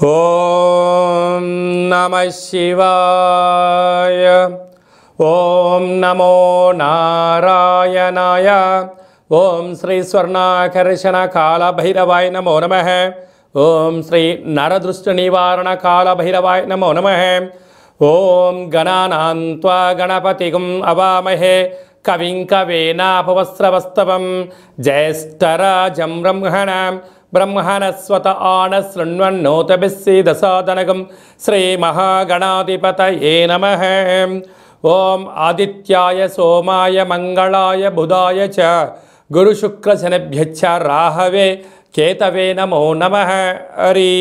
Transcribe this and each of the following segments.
ఓం నమః శివాయ. ఓం నమో నారాయణాయ. ఓం శ్రీ స్వర్ణాకర్షణ కాళభైరవాయ నమో నమః. ఓం శ్రీ నరదృష్టి నివారణ కాళభైరవాయ నమో నమః. ఓం గణానాం త్వా గణపతిం అవామహే కవిం కవేనాపవస్రవస్తవం జ్యేష్ఠరాజం బ్రహ్మణస్వత ఆనశృణ్వన్నోతభిస్సీదసాదనగం శ్రీమహాగణాధిపతయే నమః. ఓం ఆదిత్యాయ సోమాయ మంగళాయ బుధాయ చ గురుశుక్రశనిభ్యశ్చ రాహవే కేతవే నమో నమః. హరి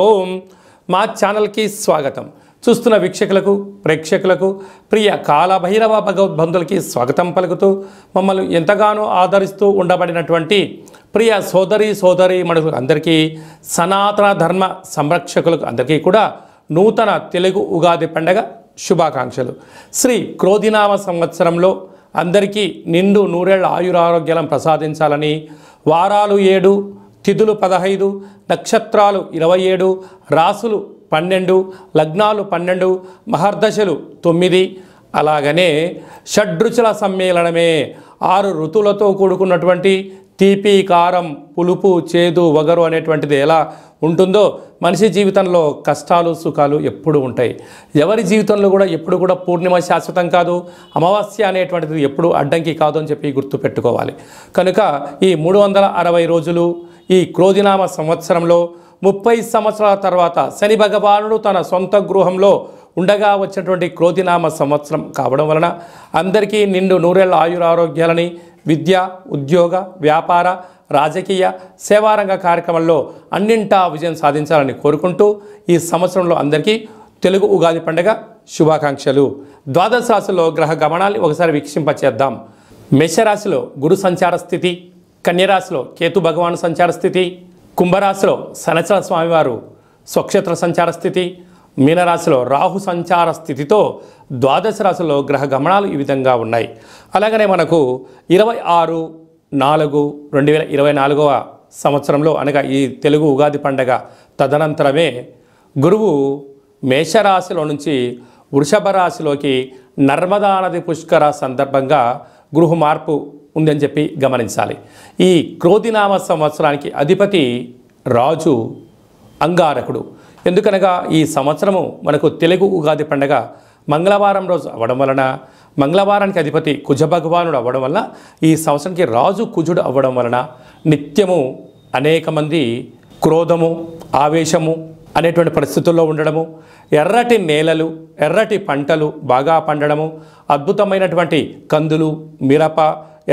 ఓం. మా ఛానల్కి స్వాగతం. చూస్తున్న వీక్షకులకు ప్రేక్షకులకు ప్రియ కాళభైరవ భగవద్బంధులకి స్వాగతం పలుకుతూ మమ్మల్ని ఎంతగానో ఆదరిస్తూ ఉండబడినటువంటి ప్రియ సోదరి మనులకు అందరికీ, సనాతన ధర్మ సంరక్షకులకు అందరికీ కూడా నూతన తెలుగు ఉగాది పండగ శుభాకాంక్షలు. శ్రీ క్రోధినామ సంవత్సరంలో అందరికీ నిండు నూరేళ్ల ఆయురారోగ్యాలను ప్రసాదించాలని, వారాలు 7, తిథులు 15, నక్షత్రాలు 27, రాసులు 12, లగ్నాలు 12, మహర్దశలు 9, అలాగనే షడ్రుచుల సమ్మేళనమే 6 ఋతువులతో కూడుకున్నటువంటి తీపి, కారం, పులుపు, చేదు, వగరు అనేటువంటిది ఎలా ఉంటుందో మనిషి జీవితంలో కష్టాలు సుఖాలు ఎప్పుడు ఉంటాయి. ఎవరి జీవితంలో కూడా ఎప్పుడు కూడా పూర్ణిమ శాశ్వతం కాదు, అమావాస్య అనేటువంటిది ఎప్పుడు అడ్డంకి కాదు అని చెప్పి గుర్తుపెట్టుకోవాలి. కనుక ఈ 360 రోజులు ఈ క్రోధినామ సంవత్సరంలో 30 సంవత్సరాల తర్వాత శని భగవానుడు తన సొంత గృహంలో ఉండగా వచ్చినటువంటి క్రోధినామ సంవత్సరం కావడం వలన అందరికీ నిండు నూరేళ్ల ఆయురారోగ్యాలని, విద్య, ఉద్యోగ, వ్యాపార, రాజకీయ, సేవారంగ కార్యక్రమాల్లో అన్నింటా విజయం సాధించాలని కోరుకుంటూ ఈ సంవత్సరంలో అందరికీ తెలుగు ఉగాది పండుగ శుభాకాంక్షలు. ద్వాదశ రాశిలో గ్రహ గమనాన్ని ఒకసారి వీక్షింపచేద్దాం. మేషరాశిలో గురు సంచార స్థితి, కన్యరాశిలో కేతు భగవాను సంచార స్థితి, కుంభరాశిలో శనిచర స్వామివారు స్వక్షేత్ర సంచార స్థితి, మీనరాశిలో రాహు సంచార స్థితితో ద్వాదశ రాశిలో గ్రహ గమనాలు ఈ విధంగా ఉన్నాయి. అలాగనే మనకు 26/4/2024 సంవత్సరంలో అనగా ఈ తెలుగు ఉగాది పండగ తదనంతరమే గురువు మేషరాశిలో నుంచి వృషభ రాశిలోకి నర్మదా నది పుష్కర సందర్భంగా గృహ మార్పు ఉందని చెప్పి గమనించాలి. ఈ క్రోధినామ సంవత్సరానికి అధిపతి రాజు అంగారకుడు. ఎందుకనగా ఈ సంవత్సరము మనకు తెలుగు ఉగాది పండగ మంగళవారం రోజు అవ్వడం వలన, మంగళవారానికి అధిపతి కుజ భగవానుడు అవ్వడం వలన, ఈ సంవత్సరానికి రాజు కుజుడు అవ్వడం వలన నిత్యము అనేక మంది క్రోధము, ఆవేశము అనేటువంటి పరిస్థితుల్లో ఉండడము, ఎర్రటి నేలలు, ఎర్రటి పంటలు బాగా పండడము, అద్భుతమైనటువంటి కందులు, మిరప,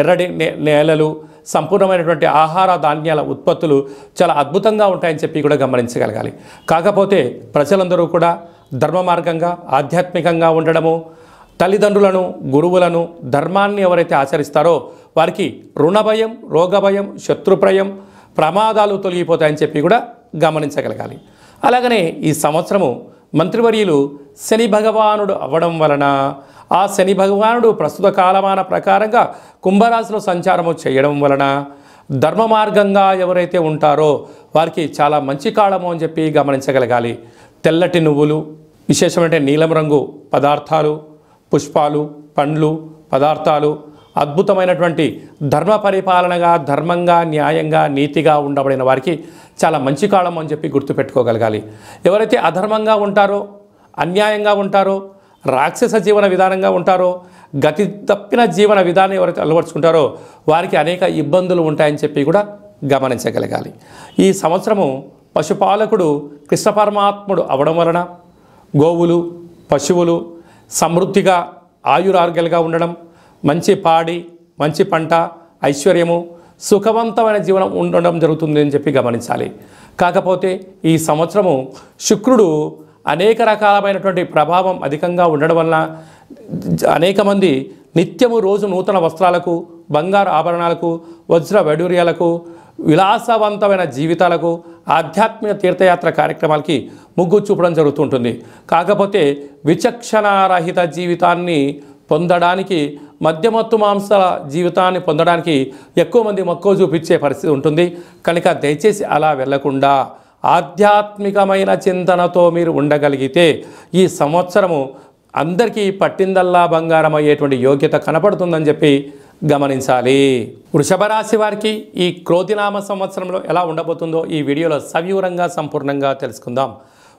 ఎర్రటి నేలలు, సంపూర్ణమైనటువంటి ఆహార ధాన్యాల ఉత్పత్తులు చాలా అద్భుతంగా ఉంటాయని చెప్పి కూడా గమనించగలగాలి. కాకపోతే ప్రజలందరూ కూడా ధర్మ మార్గంగా, ఆధ్యాత్మికంగా ఉండడము, తల్లిదండ్రులను, గురువులను, ధర్మాన్ని ఎవరైతే ఆచరిస్తారో వారికి రుణభయం, రోగభయం, శత్రుప్రయం, ప్రమాదాలు తొలగిపోతాయని చెప్పి కూడా గమనించగలగాలి. అలాగనే ఈ సంవత్సరము మంత్రివర్యులు శని భగవానుడు అవ్వడం వలన, ఆ శని భగవానుడు ప్రస్తుత కాలమాన ప్రకారంగా కుంభరాశిలో సంచారము చేయడం వలన ధర్మ మార్గంగా ఎవరైతే ఉంటారో వారికి చాలా మంచి కాలము అని చెప్పి గమనించగలగాలి. తెల్లటి నువ్వులు, విశేషమైన నీలం రంగు పదార్థాలు, పుష్పాలు, పండ్లు, పదార్థాలు, అద్భుతమైనటువంటి ధర్మ పరిపాలనగా, ధర్మంగా, న్యాయంగా, నీతిగా ఉండబడిన వారికి చాలా మంచి కాలం అని చెప్పి గుర్తుపెట్టుకోగలగాలి. ఎవరైతే అధర్మంగా ఉంటారో, అన్యాయంగా ఉంటారో, రాక్షస జీవన విధానంగా ఉంటారో, గతి తప్పిన జీవన విధానం ఎవరైతే అలవర్చుకుంటారో వారికి అనేక ఇబ్బందులు ఉంటాయని చెప్పి కూడా గమనించగలగాలి. ఈ సంవత్సరము పశుపాలకుడు కృష్ణ పరమాత్ముడు అవడం వలన గోవులు, పశువులు సమృద్ధిగా ఆయురారోగ్యాలుగా ఉండడం, మంచి పాడి, మంచి పంట, ఐశ్వర్యము, సుఖవంతమైన జీవనం ఉండడం జరుగుతుంది అని చెప్పి గమనించాలి. కాకపోతే ఈ సంవత్సరము శుక్రుడు అనేక రకాలమైనటువంటి ప్రభావం అధికంగా ఉండడం వలన అనేక మంది నిత్యము రోజు నూతన వస్త్రాలకు, బంగారు ఆభరణాలకు, వజ్ర వైడూర్యాలకు, విలాసవంతమైన జీవితాలకు, ఆధ్యాత్మిక తీర్థయాత్ర కార్యక్రమాలకి మొగ్గు చూపడం జరుగుతుంటుంది. కాకపోతే విచక్షణారహిత జీవితాన్ని పొందడానికి, మద్యమత్తు మాంసాల జీవితాన్ని పొందడానికి ఎక్కువ మంది మక్కువ చూపించే పరిస్థితి ఉంటుంది. కనుక దయచేసి అలా వెళ్లకుండా ఆధ్యాత్మికమైన చింతనతో మీరు ఉండగలిగితే ఈ సంవత్సరము అందరికీ పట్టిందల్లా బంగారం అయ్యేటువంటి యోగ్యత కనపడుతుందని చెప్పి గమనించాలి. వృషభ రాశి వారికి ఈ క్రోధినామ సంవత్సరంలో ఎలా ఉండబోతుందో ఈ వీడియోలో సవివరంగా సంపూర్ణంగా తెలుసుకుందాం.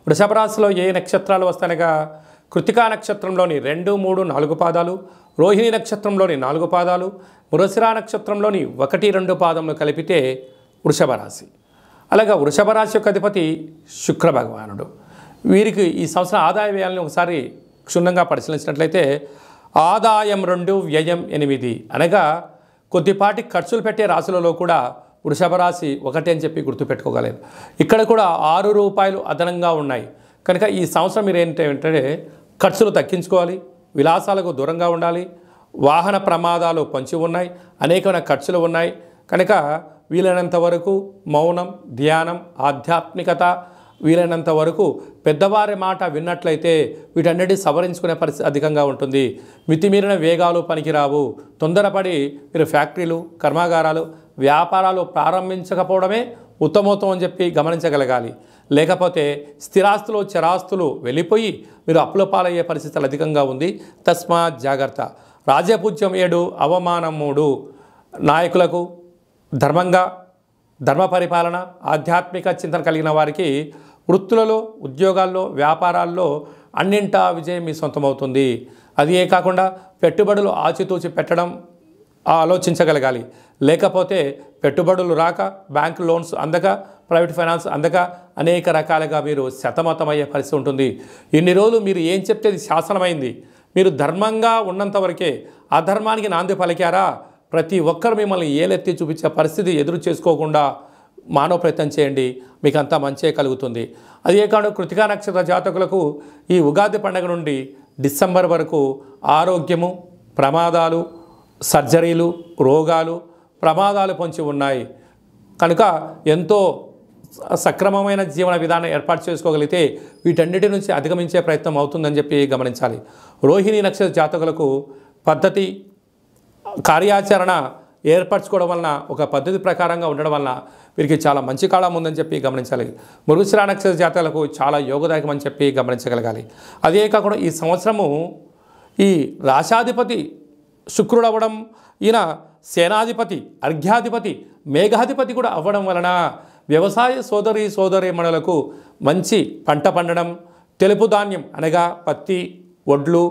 వృషభ రాశిలో ఏ నక్షత్రాలు వస్తాయనగా కృతికా నక్షత్రంలోని 2, 3, 4 పాదాలు, రోహిణి నక్షత్రంలోని 4 పాదాలు, మృగశిర నక్షత్రంలోని 1, 2 పాదములు కలిపితే వృషభ రాశి. అలాగే వృషభ రాశి యొక్క అధిపతి శుక్ర భగవానుడు. వీరికి ఈ సంవత్సరం ఆదాయ వ్యయాలను ఒకసారి క్షుణ్ణంగా పరిశీలించినట్లయితే ఆదాయం 2, వ్యయం 8 అనగా కొద్దిపాటి ఖర్చులు పెట్టే రాశులలో కూడా వృషభ రాశి ఒకటే అని చెప్పి గుర్తుపెట్టుకోగలరు. ఇక్కడ కూడా ₹6 అదనంగా ఉన్నాయి కనుక ఈ సంవత్సరం మీరు ఏంటంటే ఖర్చులు తగ్గించుకోవాలి, విలాసాలకు దూరంగా ఉండాలి, వాహన ప్రమాదాలు పొంచి ఉన్నాయి, అనేకమైన ఖర్చులు ఉన్నాయి కనుక వీలైనంత వరకు మౌనం, ధ్యానం, ఆధ్యాత్మికత, వీలైనంత వరకు పెద్దవారి మాట విన్నట్లయితే వీటన్నిటి సవరించుకునే పరిస్థితి అధికంగా ఉంటుంది. మితిమీరిన వేగాలు పనికిరావు. తొందరపడి మీరు ఫ్యాక్టరీలు, కర్మాగారాలు, వ్యాపారాలు ప్రారంభించకపోవడమే ఉత్తమోత్తం అని చెప్పి గమనించగలగాలి. లేకపోతే స్థిరాస్తులు, చరాస్తులు వెళ్ళిపోయి మీరు అప్పుల పాలయ్యే పరిస్థితులు అధికంగా ఉంది. తస్మాత్ జాగ్రత్త. రాజపూజ్యం 7, అవమానం 3. నాయకులకు ధర్మంగా, ధర్మ పరిపాలన, ఆధ్యాత్మిక చింతన కలిగిన వారికి వృత్తులలో, ఉద్యోగాల్లో, వ్యాపారాల్లో అన్నింటా విజయం మీ సొంతమవుతుంది. అదే కాకుండా పెట్టుబడులు ఆచితూచి పెట్టడం ఆలోచించగలగాలి. లేకపోతే పెట్టుబడులు రాక, బ్యాంక్ లోన్స్ అందక, ప్రైవేట్ ఫైనాన్స్ అందక అనేక రకాలుగా మీరు సతమతమయ్యే పరిస్థితి ఉంటుంది. ఇన్ని రోజులు మీరు ఏం చెప్తే అది శాసనమైంది. మీరు ధర్మంగా ఉన్నంత వరకే. అధర్మానికి నాంది పలికారా ప్రతి ఒక్కరు మిమ్మల్ని ఏలెత్తి చూపించే పరిస్థితి ఎదురు చేసుకోకుండా మానవ ప్రయత్నం చేయండి, మీకు అంతా మంచే కలుగుతుంది. అదే కాదు కృతికా నక్షత్ర జాతకులకు ఈ ఉగాది పండుగ నుండి డిసెంబర్ వరకు ఆరోగ్యము, ప్రమాదాలు, సర్జరీలు, రోగాలు, ప్రమాదాలు పొంచి ఉన్నాయి కనుక ఎంతో సక్రమమైన జీవన విధానం ఏర్పాటు చేసుకోగలిగితే వీటన్నిటి నుంచి అధిగమించే ప్రయత్నం అవుతుందని చెప్పి గమనించాలి. రోహిణి నక్షత్ర జాతకులకు పద్ధతి, కార్యాచరణ ఏర్పరచుకోవడం వలన, ఒక పద్ధతి ప్రకారంగా ఉండడం వలన వీరికి చాలా మంచి కాలం ఉందని చెప్పి గమనించాలి. మృగశిర నక్షత్ర జాతకులకు చాలా యోగదాయకం అని చెప్పి గమనించగలగాలి. అదే కాకుండా ఈ సంవత్సరము ఈ రాశాధిపతి శుక్రుడు అవ్వడం, ఈయన సేనాధిపతి, అర్ఘ్యాధిపతి, మేఘాధిపతి కూడా అవ్వడం వలన వ్యవసాయ సోదరీమణులకు మంచి పంట పండడం, తెలుపు ధాన్యం అనగా పత్తి, వడ్లు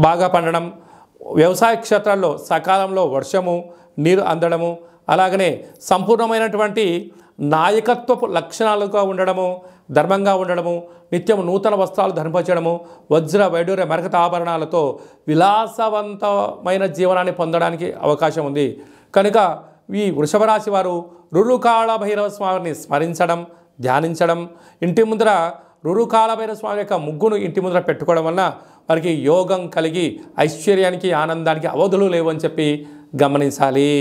బాగా పండడం, వ్యవసాయ క్షేత్రాల్లో సకాలంలో వర్షము, నీరు అందడము, అలాగనే సంపూర్ణమైనటువంటి నాయకత్వపు లక్షణాలుగా ఉండడము, ధర్మంగా ఉండడము, నిత్యం నూతన వస్త్రాలు ధరింపచేయడము, వజ్ర వైడూర్య మరకత ఆభరణాలతో విలాసవంతమైన జీవనాన్ని పొందడానికి అవకాశం ఉంది కనుక ఈ వృషభ రాశి వారు రురుకాళ భైరవ స్వామిని స్మరించడం, ధ్యానించడం, ఇంటి ముందర రురుకాళ భైరవ స్వామి యొక్క ముగ్గును ఇంటి ముందర పెట్టుకోవడం వలన వారికి యోగం కలిగి ఐశ్వర్యానికి, ఆనందానికి అవధులు లేవని చెప్పి గమనించాలి.